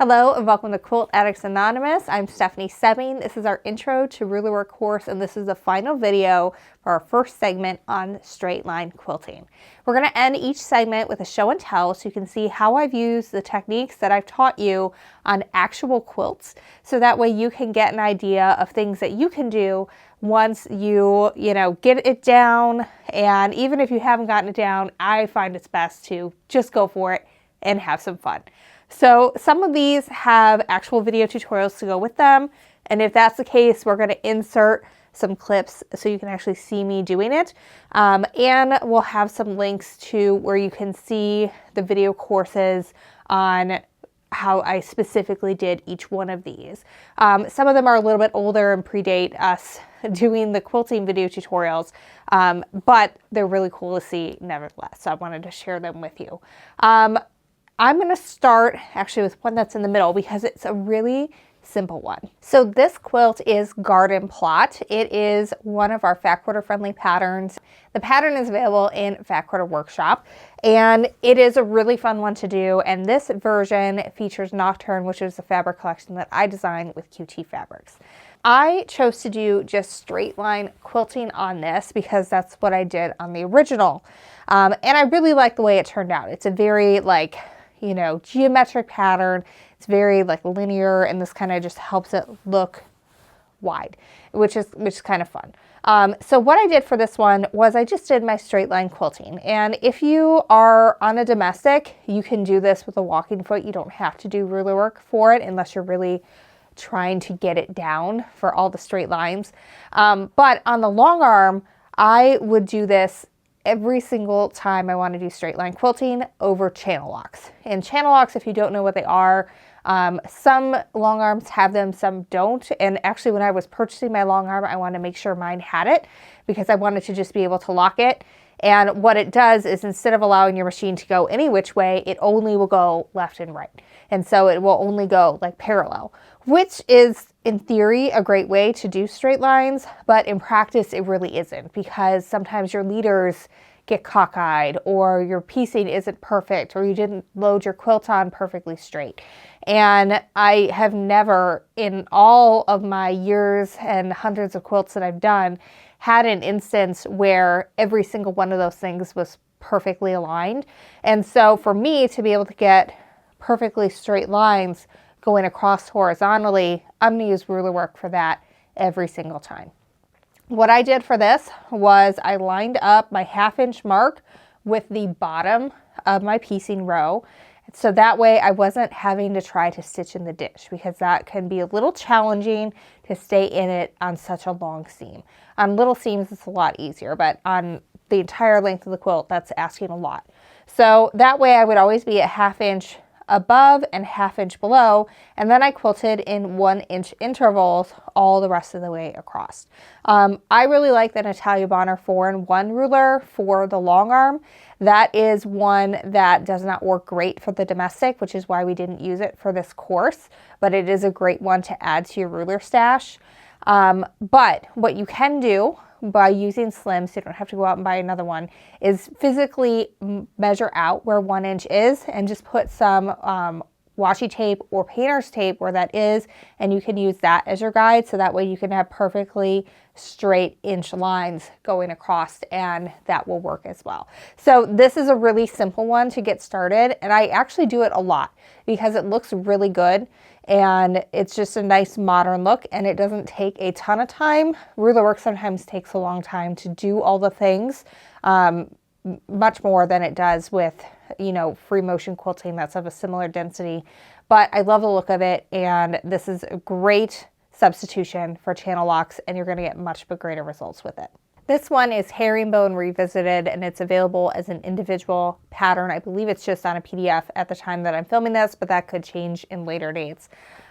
Hello and welcome to Quilt Addicts Anonymous. I'm Stephanie Soebbing. This is our intro to Rulerwork course, and this is the final video for our first segment on straight line quilting. We're going to end each segment with a show and tell so you can see how I've used the techniques that I've taught you on actual quilts, so that way you can get an idea of things that you can do once you get it down. And even if you haven't gotten it down, I find it's best to just go for it and have some fun. So some of these have actual video tutorials to go with them. And if that's the case, we're going to insert some clips so you can actually see me doing it. And we'll have some links to where you can see the video courses on how I specifically did each one of these. Some of them are a little bit older and predate us doing the quilting video tutorials, but they're really cool to see nevertheless. So I wanted to share them with you. I'm going to start actually with one that's in the middle because it's a really simple one. So this quilt is Garden Plot. It is one of our fat quarter friendly patterns. The pattern is available in Fat Quarter Workshop, and it is a really fun one to do. And this version features Nocturne, which is the fabric collection that I designed with QT Fabrics. I chose to do just straight line quilting on this because that's what I did on the original. And I really like the way it turned out. It's a very geometric pattern. It's very linear, and this kind of just helps it look wide, which is kind of fun. So what I did for this one was I just did my straight line quilting. And if you are on a domestic, you can do this with a walking foot. You don't have to do ruler work for it unless you're really trying to get it down for all the straight lines. But on the long arm, I would do this every single time I want to do straight line quilting over channel locks. And channel locks, if you don't know what they are, some long arms have them, some don't. And actually when I was purchasing my long arm, I wanted to make sure mine had it because I wanted to just be able to lock it. And what it does is instead of allowing your machine to go any which way, it only will go left and right. And so it will only go parallel, which is in theory a great way to do straight lines, but in practice it really isn't, because sometimes your leaders get cockeyed, or your piecing isn't perfect, or you didn't load your quilt on perfectly straight. And I have never, in all of my years and hundreds of quilts that I've done, had an instance where every single one of those things was perfectly aligned. And so for me to be able to get perfectly straight lines going across horizontally, I'm going to use Rulerwork for that every single time. What I did for this was I lined up my 1/2 inch mark with the bottom of my piecing row. So that way I wasn't having to try to stitch in the ditch, because that can be a little challenging to stay in it on such a long seam. On little seams, it's a lot easier, but on the entire length of the quilt, that's asking a lot. So that way I would always be at 1/2 inch above and 1/2 inch below, and then I quilted in 1 inch intervals all the rest of the way across. I really like the Natalia Bonner 4-in-1 ruler for the long arm. That is one that does not work great for the domestic, which is why we didn't use it for this course, but it is a great one to add to your ruler stash. But what you can do by using slim, so you don't have to go out and buy another one, is physically measure out where 1 inch is and just put some washi tape or painter's tape where that is, and you can use that as your guide, so that way you can have perfectly straight inch lines going across, and that will work as well. So this is a really simple one to get started, and I actually do it a lot because it looks really good. And it's just a nice modern look, and it doesn't take a ton of time. Rulerwork sometimes takes a long time to do all the things, much more than it does with, free motion quilting that's of a similar density. But I love the look of it, and this is a great substitution for channel locks, and you're going to get much greater results with it. This one is Herringbone Revisited, and it's available as an individual pattern. I believe it's just on a PDF at the time that I'm filming this, but that could change in later dates,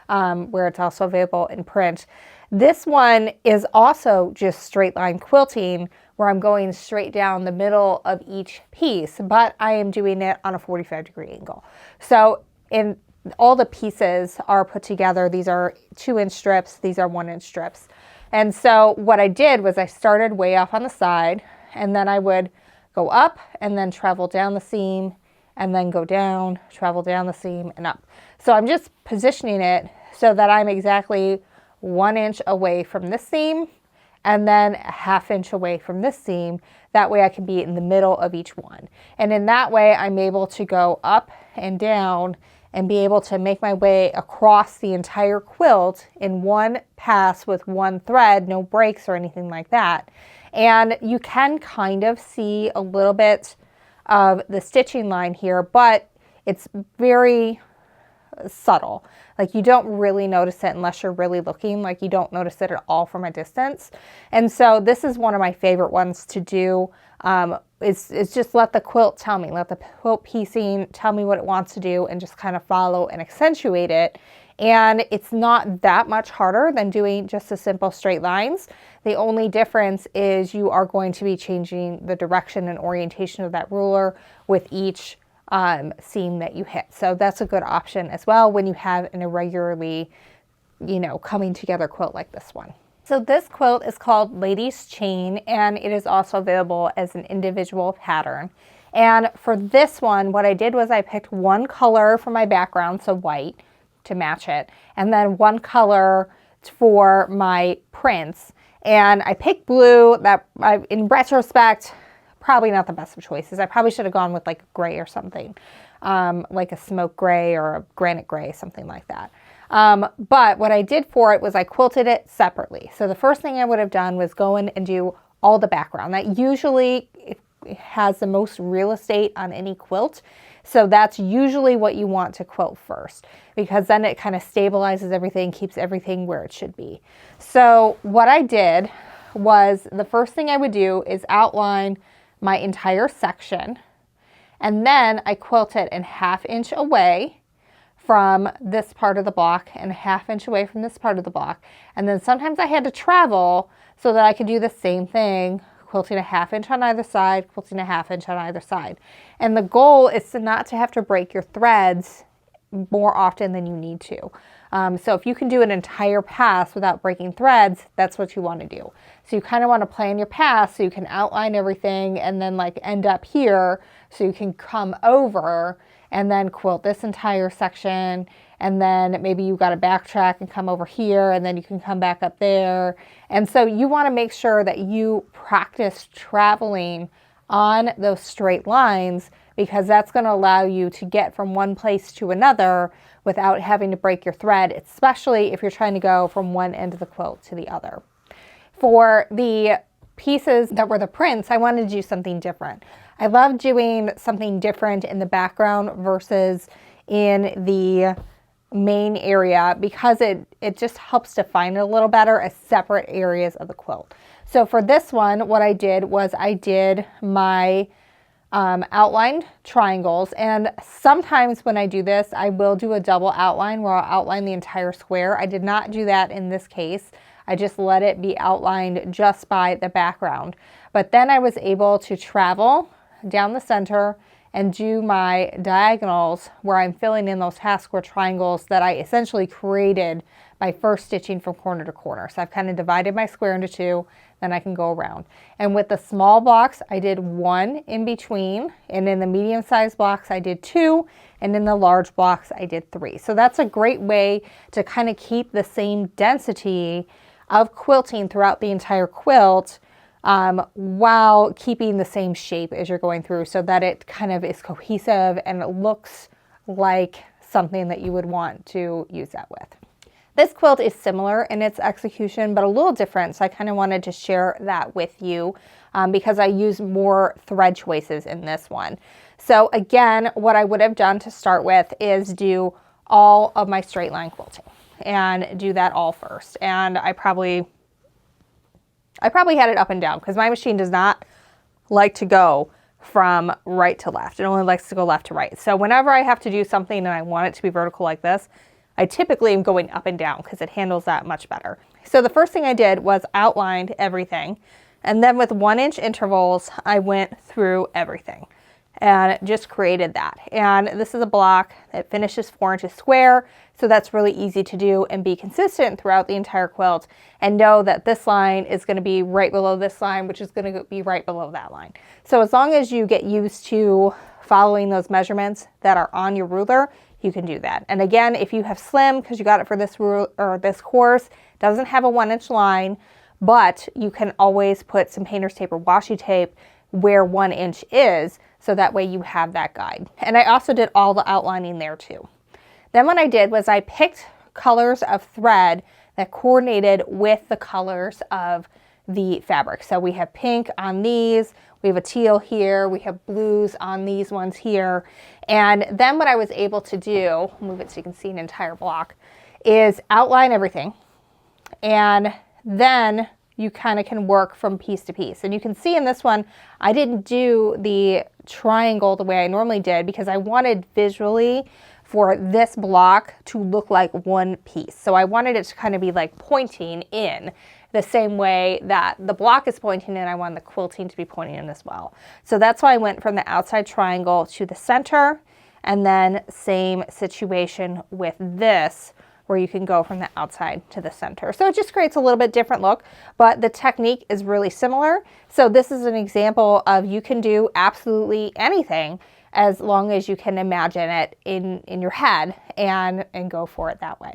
where it's also available in print. This one is also just straight line quilting, where I'm going straight down the middle of each piece, but I am doing it on a 45-degree angle. So all the pieces are put together. These are 2 inch strips. These are 1 inch strips. And so what I did was I started way off on the side, and then I would go up and then travel down the seam, and then go down, travel down the seam and up. So I'm just positioning it so that I'm exactly 1 inch away from this seam and then a 1/2 inch away from this seam. That way I can be in the middle of each one. And in that way, I'm able to go up and down and be able to make my way across the entire quilt in one pass with one thread, no breaks or anything like that. And you can kind of see a little bit of the stitching line here, but it's very subtle. Like, you don't really notice it unless you're really looking. Like, you don't notice it at all from a distance. And so this is one of my favorite ones to do. It's just let the quilt tell me, let the quilt piecing tell me what it wants to do, and just kind of follow and accentuate it. And it's not that much harder than doing just the simple straight lines. The only difference is you are going to be changing the direction and orientation of that ruler with each seam that you hit. So that's a good option as well when you have an irregularly, coming together quilt like this one. So this quilt is called Ladies Chain, and it is also available as an individual pattern. And for this one, what I did was I picked one color for my background, so white, to match it, and then one color for my prints. And I picked blue. That, in retrospect, probably not the best of choices. I probably should have gone with like a gray or something, like a smoke gray or a granite gray, something like that. But what I did for it was I quilted it separately. So the first thing I would have done was go in and do all the background. That usually has the most real estate on any quilt. So that's usually what you want to quilt first, because then it kind of stabilizes everything, keeps everything where it should be. So what I did was, the first thing I would do is outline my entire section, and then I quilt it in 1/2 inch away from this part of the block and 1/2 inch away from this part of the block. And then sometimes I had to travel so that I could do the same thing, quilting a 1/2 inch on either side, quilting a 1/2 inch on either side. And the goal is to not to have to break your threads more often than you need to. So if you can do an entire pass without breaking threads, that's what you want to do. So you kind of want to plan your pass so you can outline everything and then like end up here so you can come over and then quilt this entire section, and then maybe you got to backtrack and come over here, and then you can come back up there. And so you want to make sure that you practice traveling on those straight lines, because that's going to allow you to get from one place to another without having to break your thread, especially if you're trying to go from one end of the quilt to the other. For the pieces that were the prints, I wanted to do something different. I love doing something different in the background versus in the main area, because it just helps define it a little better as separate areas of the quilt. So for this one, what I did was I did my outlined triangles, and sometimes when I do this, I will do a double outline where I'll outline the entire square. I did not do that in this case. I just let it be outlined just by the background. But then I was able to travel down the center and do my diagonals where I'm filling in those half square triangles that I essentially created by first stitching from corner to corner. So I've kind of divided my square into two, then I can go around. And with the small blocks, I did one in between, and in the medium-sized blocks, I did two, and in the large blocks, I did three. So that's a great way to kind of keep the same density of quilting throughout the entire quilt, while keeping the same shape as you're going through, so that it kind of is cohesive and it looks like something that you would want to use that with. This quilt is similar in its execution, but a little different, so I kind of wanted to share that with you because I use more thread choices in this one. So again, what I would have done to start with is do all of my straight line quilting and do that all first. And I probably had it up and down because my machine does not like to go from right to left. It only likes to go left to right. So whenever I have to do something and I want it to be vertical like this, I typically am going up and down because it handles that much better. So the first thing I did was outlined everything. And then with 1 inch intervals, I went through everything and just created that. And this is a block that finishes 4 inches square. So that's really easy to do and be consistent throughout the entire quilt, and know that this line is going to be right below this line, which is going to be right below that line. So as long as you get used to following those measurements that are on your ruler, you can do that. And again, if you have slim, because you got it for this this course, doesn't have a 1-inch line, but you can always put some painter's tape or washi tape where 1 inch is, so that way you have that guide. And I also did all the outlining there too. Then what I did was I picked colors of thread that coordinated with the colors of the fabric. So we have pink on these, we have a teal here, we have blues on these ones here. And then what I was able to do, move it so you can see an entire block, is outline everything. And then you kind of can work from piece to piece. And you can see in this one, I didn't do the triangle the way I normally did because I wanted visually for this block to look like one piece. So I wanted it to kind of be like pointing in the same way that the block is pointing in. I wanted the quilting to be pointing in as well. So that's why I went from the outside triangle to the center, and then same situation with this, where you can go from the outside to the center. So it just creates a little bit different look, but the technique is really similar. So this is an example of you can do absolutely anything as long as you can imagine it in your head and go for it that way.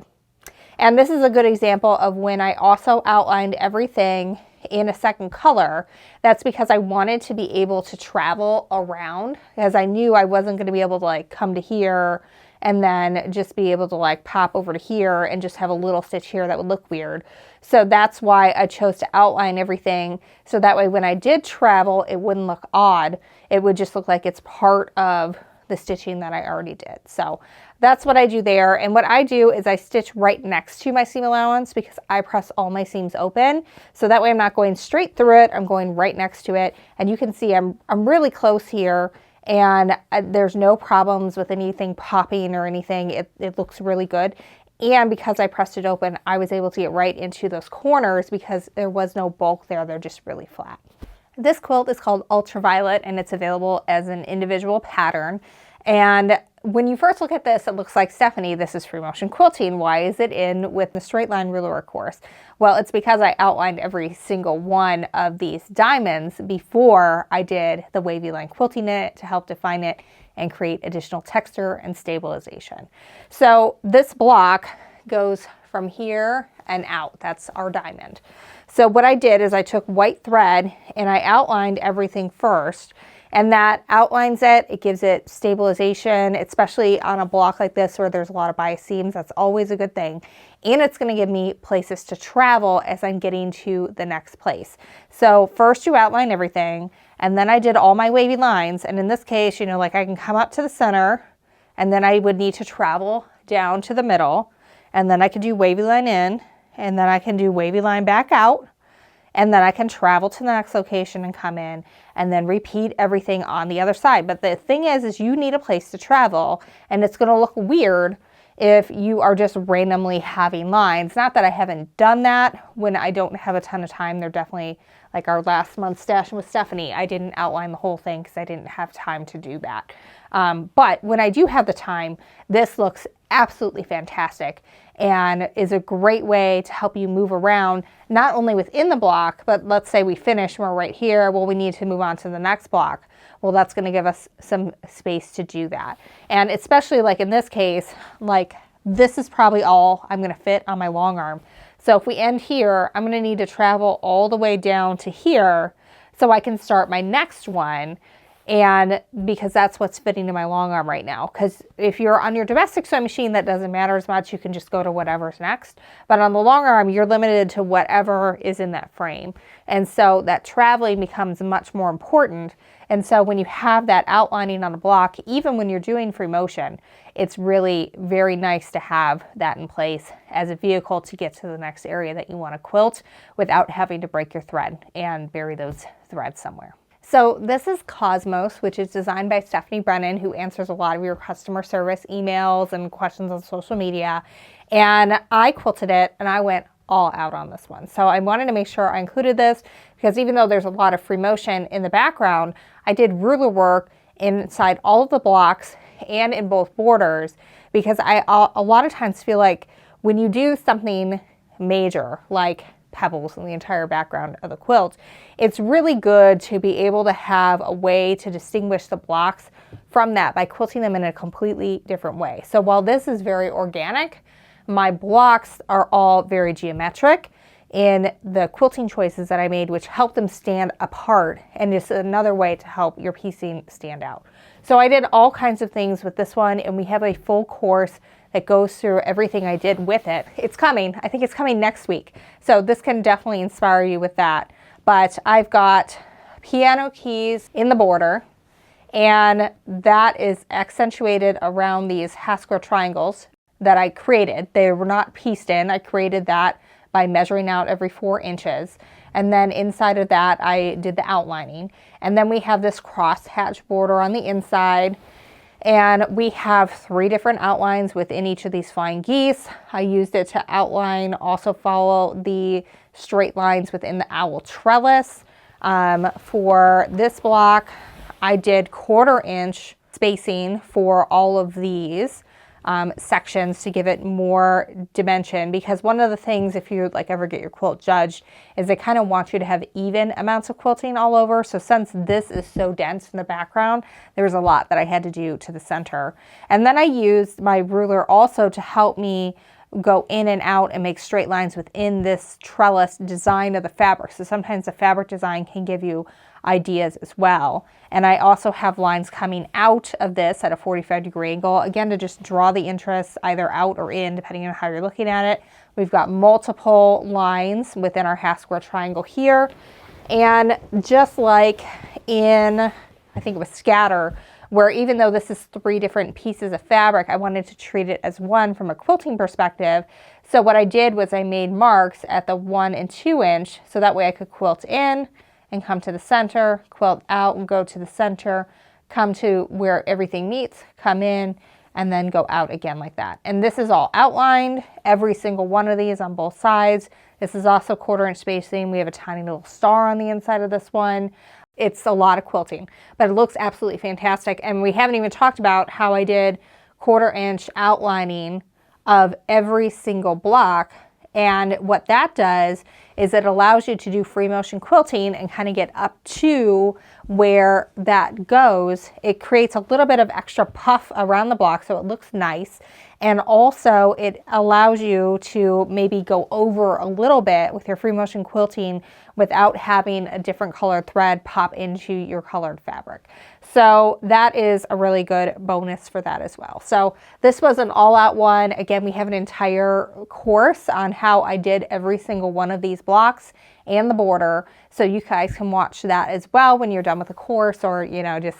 And this is a good example of when I also outlined everything in a second color. That's because I wanted to be able to travel around, because I knew I wasn't going to be able to like come to here and then just be able to like pop over to here and just have a little stitch here that would look weird. So that's why I chose to outline everything, so that way when I did travel, it wouldn't look odd. It would just look like it's part of the stitching that I already did. So that's what I do there. And what I do is I stitch right next to my seam allowance, because I press all my seams open. So that way I'm not going straight through it, I'm going right next to it. And you can see I'm really close here, and there's no problems with anything popping or anything. It looks really good. And because I pressed it open, I was able to get right into those corners because there was no bulk there. They're just really flat. This quilt is called Ultraviolet, and it's available as an individual pattern. And when you first look at this, it looks like, Stephanie, this is free motion quilting. Why is it in with the straight line Rulerwork course? Well, it's because I outlined every single one of these diamonds before I did the wavy line quilting it to help define it and create additional texture and stabilization. So this block goes from here and out. That's our diamond. So what I did is I took white thread and I outlined everything first, and that outlines it. It gives it stabilization, especially on a block like this where there's a lot of bias seams. That's always a good thing. And it's going to give me places to travel as I'm getting to the next place. So first you outline everything, and then I did all my wavy lines. And in this case, you know, like I can come up to the center, and then I would need to travel down to the middle, and then I could do wavy line in, and then I can do wavy line back out, and then I can travel to the next location and come in, and then repeat everything on the other side. But the thing is you need a place to travel, and it's going to look weird if you are just randomly having lines. Not that I haven't done that when I don't have a ton of time. They're definitely, like our last month's stashing with Stephanie, I didn't outline the whole thing because I didn't have time to do that. But when I do have the time, this looks absolutely fantastic and is a great way to help you move around, not only within the block, but let's say we finish, we're right here, well, we need to move on to the next block. Well, that's going to give us some space to do that. And especially like in this case, like this is probably all I'm going to fit on my long arm. So if we end here, I'm going to need to travel all the way down to here so I can start my next one. And because that's what's fitting in my long arm right now. Because if you're on your domestic sewing machine, that doesn't matter as much. You can just go to whatever's next. But on the long arm, you're limited to whatever is in that frame. And so that traveling becomes much more important. And so when you have that outlining on a block, even when you're doing free motion, it's really very nice to have that in place as a vehicle to get to the next area that you want to quilt without having to break your thread and bury those threads somewhere. So this is Cosmos, which is designed by Stephanie Brennan, who answers a lot of your customer service emails and questions on social media. And I quilted it and I went all out on this one. So I wanted to make sure I included this because even though there's a lot of free motion in the background, I did ruler work inside all of the blocks and in both borders, because I a lot of times feel like when you do something major, like pebbles in the entire background of the quilt. It's really good to be able to have a way to distinguish the blocks from that by quilting them in a completely different way. So while this is very organic, my blocks are all very geometric in the quilting choices that I made, which help them stand apart, and just another way to help your piecing stand out. So I did all kinds of things with this one, and we have a full course that goes through everything I did with it. It's coming. I think it's coming next week. So this can definitely inspire you with that. But I've got piano keys in the border, and that is accentuated around these Haskell triangles that I created. They were not pieced in. I created that by measuring out every 4 inches. And then inside of that, I did the outlining. And then we have this cross hatch border on the inside. And we have 3 different outlines within each of these flying geese. I used it to outline, also follow the straight lines within the owl trellis. For this block, I did 1/4 inch spacing for all of these sections to give it more dimension, because one of the things, if you like ever get your quilt judged, is they kind of want you to have even amounts of quilting all over. So since this is so dense in the background, there was a lot that I had to do to the center. And then I used my ruler also to help me go in and out and make straight lines within this trellis design of the fabric. So sometimes the fabric design can give you ideas as well. And I also have lines coming out of this at a 45-degree angle, again, to just draw the interest either out or in, depending on how you're looking at it. We've got multiple lines within our Haskell triangle here. And just like in, I think it was Scatter, where even though this is 3 different pieces of fabric, I wanted to treat it as one from a quilting perspective. So what I did was I made marks at the 1 and 2 inch, so that way I could quilt in and come to the center, quilt out and go to the center, come to where everything meets, come in, and then go out again like that. And this is all outlined, every single one of these on both sides. This is also 1/4 inch spacing. We have a tiny little star on the inside of this one. It's a lot of quilting, but it looks absolutely fantastic. And we haven't even talked about how I did 1/4 inch outlining of every single block. And what that does is it allows you to do free motion quilting and kind of get up to where that goes. It creates a little bit of extra puff around the block so it looks nice. And also it allows you to maybe go over a little bit with your free motion quilting without having a different colored thread pop into your colored fabric. So that is a really good bonus for that as well. So this was an all-out one. Again, we have an entire course on how I did every single one of these blocks and the border. So you guys can watch that as well when you're done with the course, or, you know, just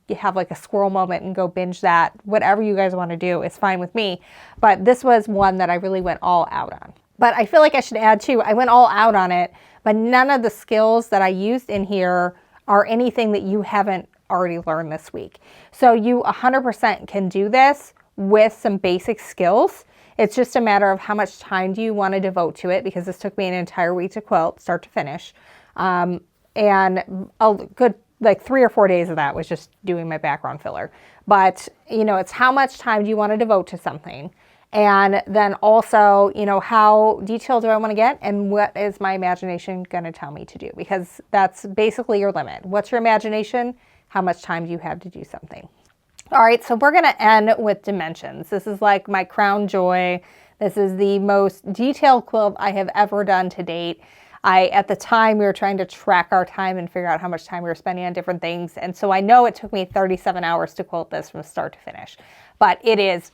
you have like a squirrel moment and go binge that. Whatever you guys want to do is fine with me. But this was one that I really went all out on. But I feel like I should add too, I went all out on it, but none of the skills that I used in here are anything that you haven't already learned this week. So you 100% can do this with some basic skills. It's just a matter of how much time do you want to devote to it, because this took me an entire week to quilt, start to finish. And a good like 3 or 4 days of that was just doing my background filler. But, you know, it's how much time do you want to devote to something? And then also, you know, how detailed do I want to get, and what is my imagination going to tell me to do? Because that's basically your limit. What's your imagination? How much time do you have to do something? All right, so we're going to end with dimensions. This is like my crown joy. This is the most detailed quilt I have ever done to date. At the time, we were trying to track our time and figure out how much time we were spending on different things. And so I know it took me 37 hours to quilt this from start to finish, but it is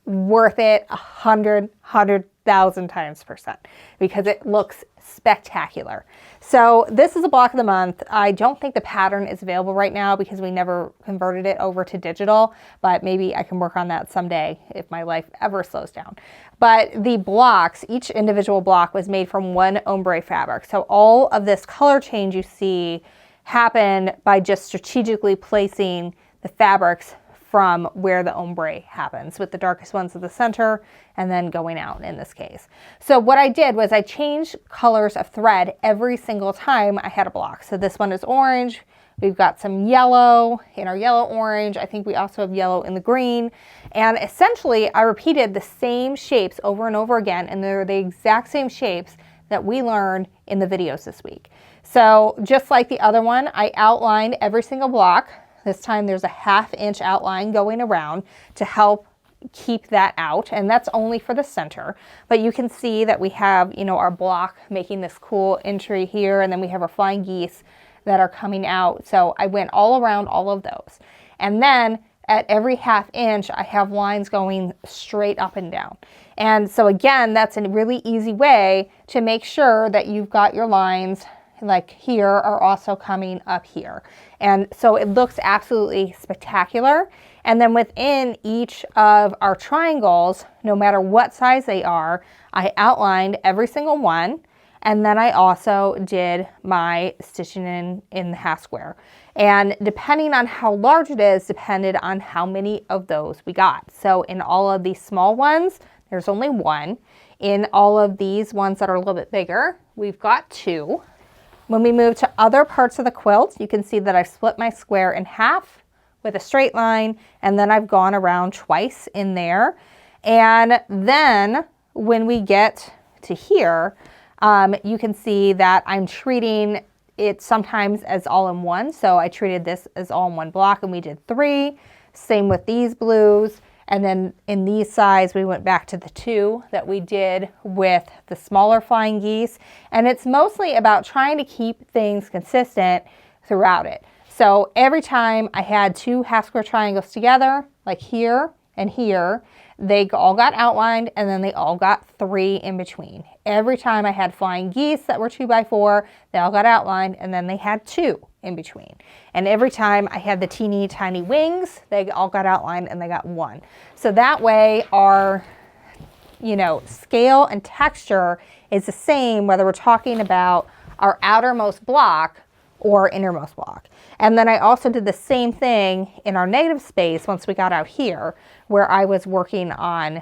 worth it 100,000 times %, because it looks spectacular. So this is a block of the month. I don't think the pattern is available right now because we never converted it over to digital, but maybe I can work on that someday if my life ever slows down. But the blocks, each individual block was made from 1 ombre fabric. So all of this color change you see happened by just strategically placing the fabrics from where the ombre happens, with the darkest ones at the center and then going out in this case. So what I did was I changed colors of thread every single time I had a block. So this one is orange. We've got some yellow in our yellow orange. I think we also have yellow in the green. And essentially I repeated the same shapes over and over again, and they're the exact same shapes that we learned in the videos this week. So just like the other one, I outlined every single block. This time there's a 1/2 inch outline going around to help keep that out, and that's only for the center. But you can see that we have, you know, our block making this cool entry here, and then we have our flying geese that are coming out. So I went all around all of those. And then at every 1/2 inch, I have lines going straight up and down. And so again, that's a really easy way to make sure that you've got your lines like here are also coming up here. And so it looks absolutely spectacular. And then within each of our triangles, no matter what size they are, I outlined every single one. And then I also did my stitching in the half square. And depending on how large it is, depended on how many of those we got. So in all of these small ones, there's only one. In all of these ones that are a little bit bigger, we've got 2. When we move to other parts of the quilt, you can see that I've split my square in half with a straight line, and then I've gone around twice in there. And then when we get to here, you can see that I'm treating it sometimes as all in one. So I treated this as all in one block, and we did 3. Same with these blues. And then in these sides, we went back to the 2 that we did with the smaller flying geese. And it's mostly about trying to keep things consistent throughout it. So every time I had 2 half square triangles together, like here and here, they all got outlined, and then they all got 3 in between. Every time I had flying geese that were 2x4, they all got outlined, and then they had 2 in between. And every time I had the teeny tiny wings, they all got outlined and they got 1. So that way our, you know, scale and texture is the same whether we're talking about our outermost block or innermost block. And then I also did the same thing in our negative space once we got out here, where I was working on,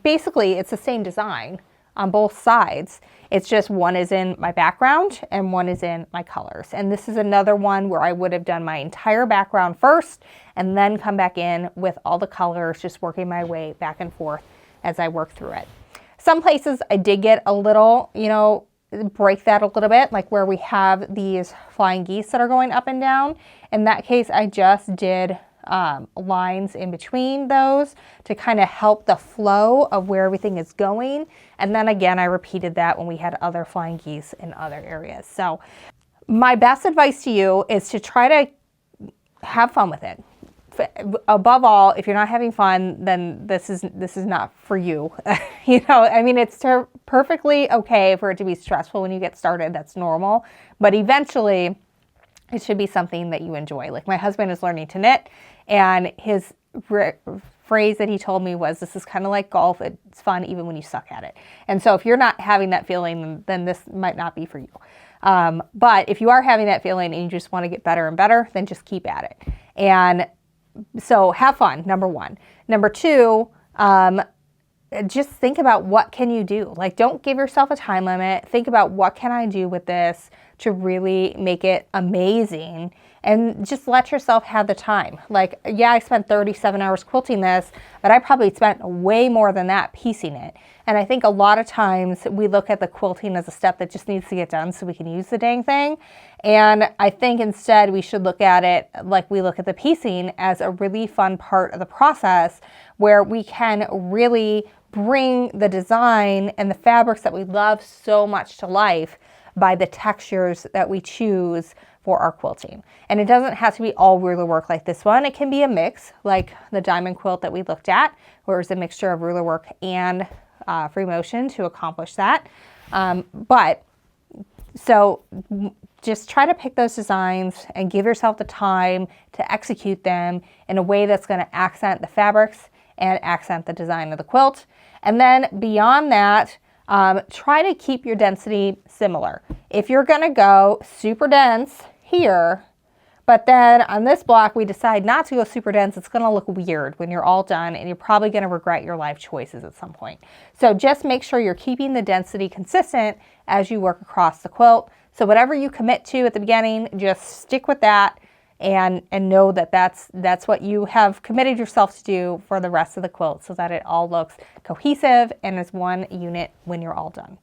basically it's the same design on both sides. It's just one is in my background and one is in my colors. And this is another one where I would have done my entire background first and then come back in with all the colors, just working my way back and forth as I work through it. Some places I did get a little, you know, break that a little bit, like where we have these flying geese that are going up and down. In that case, I just did lines in between those to kind of help the flow of where everything is going. And then again, I repeated that when we had other flying geese in other areas. So my best advice to you is to try to have fun with it. Above all, if you're not having fun, then this is not for you. You know, I mean, it's perfectly okay for it to be stressful when you get started. That's normal. But eventually, it should be something that you enjoy. Like my husband is learning to knit, and his phrase that he told me was, this is kind of like golf. It's fun even when you suck at it. And so if you're not having that feeling, then this might not be for you. But if you are having that feeling and you just want to get better and better, then just keep at it. And so have fun, number 1. Number 2, just think about what can you do. Like, don't give yourself a time limit. Think about what can I do with this to really make it amazing, and just let yourself have the time. Like, yeah, I spent 37 hours quilting this, but I probably spent way more than that piecing it. And I think a lot of times we look at the quilting as a step that just needs to get done so we can use the dang thing. And I think instead we should look at it like we look at the piecing as a really fun part of the process where we can really bring the design and the fabrics that we love so much to life by the textures that we choose for our quilting. And it doesn't have to be all ruler work like this one. It can be a mix, like the diamond quilt that we looked at, where it's a mixture of ruler work and free motion to accomplish that. But so just try to pick those designs and give yourself the time to execute them in a way that's going to accent the fabrics and accent the design of the quilt. And then beyond that, try to keep your density similar. If you're going to go super dense here, but then on this block we decide not to go super dense, it's going to look weird when you're all done, and you're probably going to regret your life choices at some point. So just make sure you're keeping the density consistent as you work across the quilt. So whatever you commit to at the beginning, just stick with that and know that that's what you have committed yourself to do for the rest of the quilt, so that it all looks cohesive and is one unit when you're all done.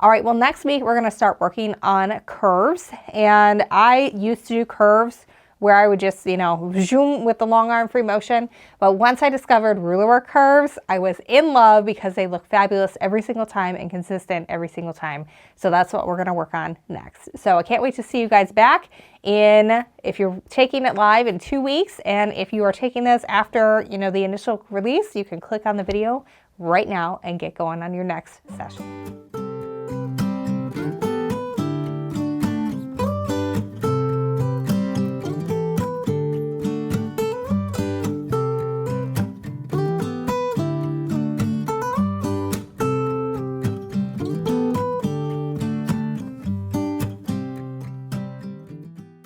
All right, well, next week we're gonna start working on curves. And I used to do curves where I would just, you know, zoom with the long arm free motion. But once I discovered Rulerwork curves, I was in love because they look fabulous every single time and consistent every single time. So that's what we're gonna work on next. So I can't wait to see you guys back if you're taking it live in 2 weeks. And if you are taking this after, you know, the initial release, you can click on the video right now and get going on your next session.